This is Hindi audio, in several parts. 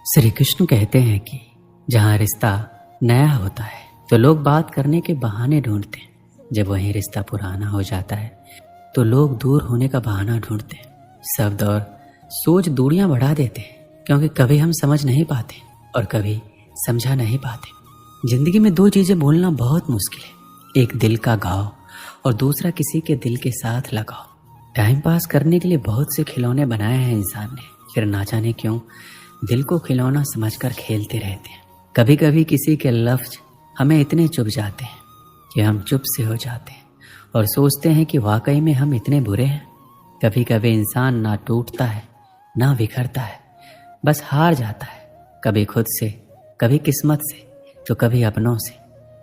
श्री कृष्ण कहते हैं कि जहाँ रिश्ता नया होता है तो लोग बात करने के बहाने ढूंढते हैं। जब वहीं रिश्ता पुराना हो जाता है तो लोग दूर होने का बहाना ढूंढते हैं। शब्द और सोच दूरियां बढ़ा देते हैं, क्योंकि कभी हम समझ नहीं पाते और कभी समझा नहीं पाते। जिंदगी में दो चीजें बोलना बहुत मुश्किल है, एक दिल का घाव और दूसरा किसी के दिल के साथ लगाओ। टाइम पास करने के लिए बहुत से खिलौने बनाए हैं इंसान ने, फिर ना जाने क्यों दिल को खिलौना समझकर खेलते रहते हैं। कभी कभी किसी के लफ्ज हमें इतने चुभ जाते हैं कि हम चुप से हो जाते हैं और सोचते हैं कि वाकई में हम इतने बुरे हैं। कभी कभी इंसान ना टूटता है ना बिखरता है, बस हार जाता है, कभी खुद से, कभी किस्मत से, तो कभी अपनों से।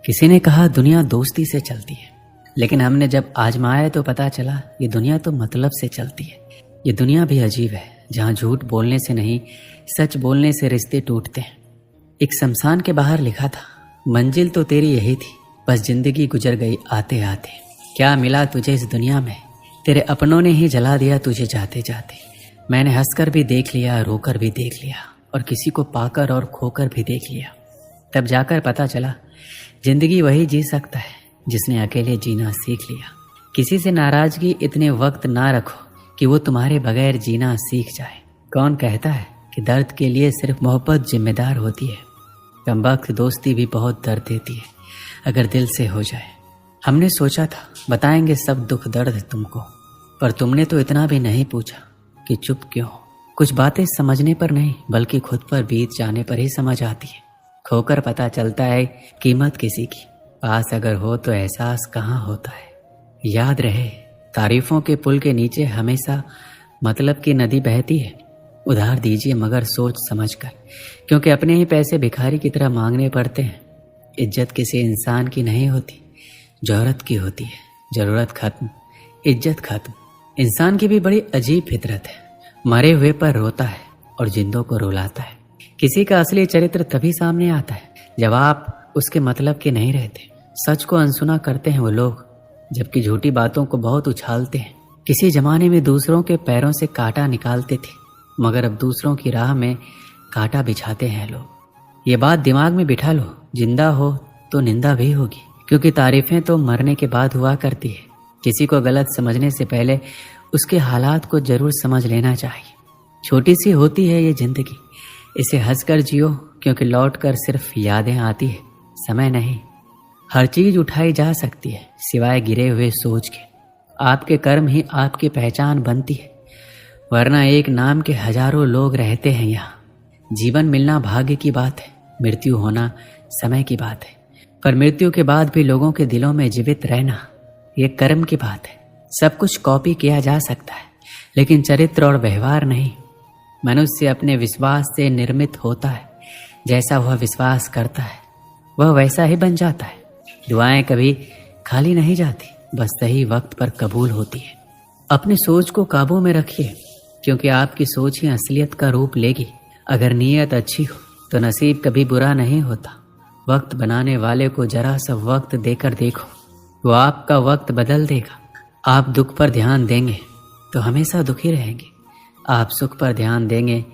किसी ने कहा दुनिया दोस्ती से चलती है, लेकिन हमने जब आजमाया तो पता चला ये दुनिया तो मतलब से चलती है। ये दुनिया भी अजीब है, जहाँ झूठ बोलने से नहीं सच बोलने से रिश्ते टूटते हैं। एक शमशान के बाहर लिखा था, मंजिल तो तेरी यही थी, बस जिंदगी गुजर गई आते आते। क्या मिला तुझे इस दुनिया में, तेरे अपनों ने ही जला दिया तुझे जाते जाते। मैंने हंसकर भी देख लिया, रोकर भी देख लिया, और किसी को पाकर और खोकर भी देख लिया। तब जाकर पता चला जिंदगी वही जी सकता है जिसने अकेले जीना सीख लिया। किसी से नाराजगी इतने वक्त ना रखो कि वो तुम्हारे बगैर जीना सीख जाए। कौन कहता है कि दर्द के लिए सिर्फ मोहब्बत जिम्मेदार होती है। कमबख्त दोस्ती भी बहुत दर्द देती है अगर दिल से हो जाए। हमने सोचा था बताएंगे सब दुख दर्द तुमको, पर तुमने तो इतना भी नहीं पूछा कि चुप क्यों। कुछ बातें समझने पर नहीं बल्कि खुद पर बीत जाने पर ही समझ आती है। खोकर पता चलता है कीमत किसी की, पास अगर हो तो एहसास कहाँ होता है। याद रहे तारीफों के पुल के नीचे हमेशा मतलब की नदी बहती है। उधार दीजिए मगर सोच समझकर, क्योंकि अपने ही पैसे भिखारी की तरह मांगने पड़ते हैं। इज्जत किसी इंसान की नहीं होती, जरूरत की होती है। जरूरत खत्म, इज्जत खत्म। इंसान की भी बड़ी अजीब फितरत है, मरे हुए पर रोता है और जिंदों को रुलाता है। किसी का असली चरित्र तभी सामने आता है जब आप उसके मतलब के नहीं रहते। सच को अनसुना करते हैं वो लोग, जबकि झूठी बातों को बहुत उछालते हैं। किसी जमाने में दूसरों के पैरों से कांटा निकालते थे, मगर अब दूसरों की राह में कांटा बिछाते हैं लोग। ये बात दिमाग में बिठा लो, जिंदा हो तो निंदा भी होगी, क्योंकि तारीफें तो मरने के बाद हुआ करती है। किसी को गलत समझने से पहले उसके हालात को जरूर समझ लेना चाहिए। छोटी सी होती है ये जिंदगी, इसे हंसकर जियो, क्योंकि लौट कर सिर्फ यादें आती है, समय नहीं। हर चीज उठाई जा सकती है सिवाय गिरे हुए सोच के। आपके कर्म ही आपकी पहचान बनती है, वरना एक नाम के हजारों लोग रहते हैं यहाँ। जीवन मिलना भाग्य की बात है, मृत्यु होना समय की बात है, पर मृत्यु के बाद भी लोगों के दिलों में जीवित रहना ये कर्म की बात है। सब कुछ कॉपी किया जा सकता है, लेकिन चरित्र और व्यवहार नहीं। मनुष्य अपने विश्वास से निर्मित होता है, जैसा वह विश्वास करता है वह वैसा ही बन जाता है। दुआएं कभी खाली नहीं जाती, बस सही वक्त पर कबूल होती है। अपनी सोच को काबू में रखिए, क्योंकि आपकी सोच ही असलियत का रूप लेगी। अगर नीयत अच्छी हो तो नसीब कभी बुरा नहीं होता। वक्त बनाने वाले को जरा सा वक्त देकर देखो, वो आपका वक्त बदल देगा। आप दुख पर ध्यान देंगे तो हमेशा दुखी रहेंगे, आप सुख पर ध्यान देंगे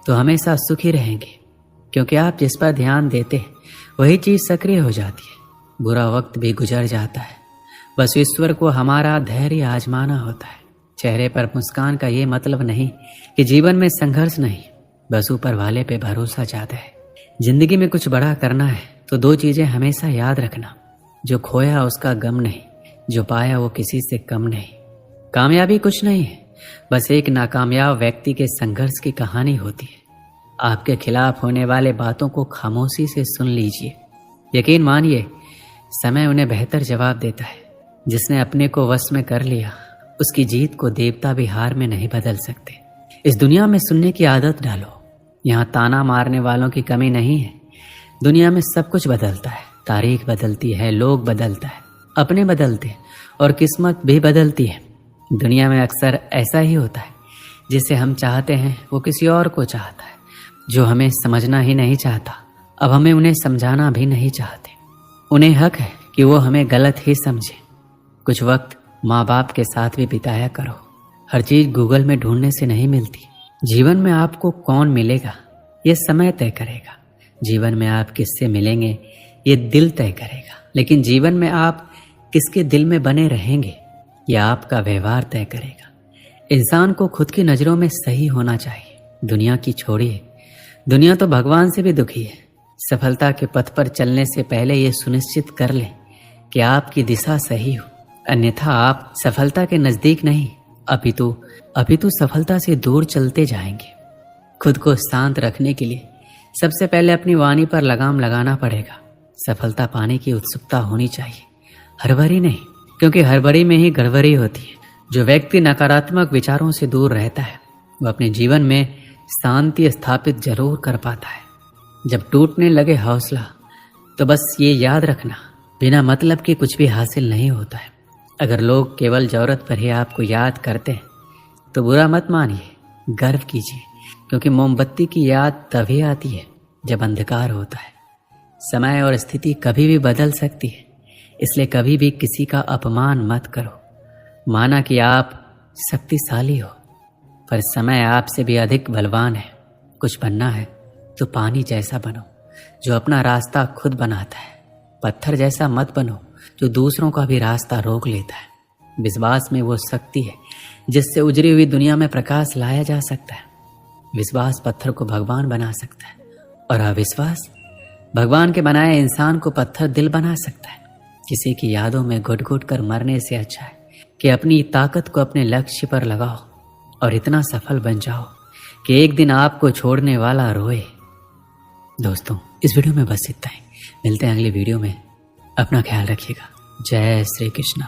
तो हमेशा सुखी रहेंगे, क्योंकि आप जिस पर ध्यान देते हैं वही चीज सक्रिय हो जाती है। बुरा वक्त भी गुजर जाता है, बस ईश्वर को हमारा धैर्य आजमाना होता है। चेहरे पर मुस्कान का ये मतलब नहीं कि जीवन में संघर्ष नहीं, बस ऊपर वाले पे भरोसा ज्यादा है। जिंदगी में कुछ बड़ा करना है तो दो चीजें हमेशा याद रखना, जो खोया उसका गम नहीं, जो पाया वो किसी से कम नहीं। कामयाबी कुछ नहीं है, बस एक नाकामयाब व्यक्ति के संघर्ष की कहानी होती है। आपके खिलाफ होने वाले बातों को खामोशी से सुन लीजिए, यकीन मानिए समय उन्हें बेहतर जवाब देता है। जिसने अपने को वश में कर लिया उसकी जीत को देवता भी हार में नहीं बदल सकते। इस दुनिया में सुनने की आदत डालो, यहाँ ताना मारने वालों की कमी नहीं है। दुनिया में सब कुछ बदलता है, तारीख बदलती है, लोग बदलता है, अपने बदलते हैं और किस्मत भी बदलती है। दुनिया में अक्सर ऐसा ही होता है, जिसे हम चाहते हैं वो किसी और को चाहता है, जो हमें समझना ही नहीं चाहता अब हमें उन्हें समझाना भी नहीं चाहते। उन्हें हक है कि वो हमें गलत ही समझे। कुछ वक्त माँ बाप के साथ भी बिताया करो। हर चीज गूगल में ढूंढने से नहीं मिलती। जीवन में आपको कौन मिलेगा ये समय तय करेगा। जीवन में आप किससे मिलेंगे ये दिल तय करेगा। लेकिन जीवन में आप किसके दिल में बने रहेंगे ये आपका व्यवहार तय करेगा। इंसान को खुद की नज़रों में सही होना चाहिए। दुनिया की छोड़िए, दुनिया तो भगवान से भी दुखी है। सफलता के पथ पर चलने से पहले ये सुनिश्चित कर लें कि आपकी दिशा सही हो, अन्यथा आप सफलता के नज़दीक नहीं अपितु सफलता से दूर चलते जाएंगे। खुद को शांत रखने के लिए सबसे पहले अपनी वाणी पर लगाम लगाना पड़ेगा। सफलता पाने की उत्सुकता होनी चाहिए, हड़बड़ी नहीं, क्योंकि हड़बड़ी में ही गड़बड़ी होती है। जो व्यक्ति नकारात्मक विचारों से दूर रहता है वह अपने जीवन में शांति स्थापित जरूर कर पाता है। जब टूटने लगे हौसला तो बस ये याद रखना, बिना मतलब के कुछ भी हासिल नहीं होता है। अगर लोग केवल जरूरत पर ही आपको याद करते हैं तो बुरा मत मानिए, गर्व कीजिए, क्योंकि मोमबत्ती की याद तभी आती है जब अंधकार होता है। समय और स्थिति कभी भी बदल सकती है, इसलिए कभी भी किसी का अपमान मत करो। माना कि आप शक्तिशाली हो, पर समय आपसे भी अधिक बलवान है। कुछ बनना है तो पानी जैसा बनो जो अपना रास्ता खुद बनाता है। पत्थर जैसा मत बनो जो दूसरों का भी रास्ता रोक लेता है। विश्वास में वो शक्ति है जिससे उजरी हुई दुनिया में प्रकाश लाया जा सकता है। विश्वास पत्थर को भगवान बना सकता है और अविश्वास भगवान के बनाए इंसान को पत्थर दिल बना सकता है। किसी की यादों में घुट घुट कर मरने से अच्छा है कि अपनी ताकत को अपने लक्ष्य पर लगाओ और इतना सफल बन जाओ कि एक दिन आपको छोड़ने वाला रोए। दोस्तों, इस वीडियो में बस इतना ही। मिलते हैं अगली वीडियो में। अपना ख्याल रखिएगा। जय श्री कृष्ण।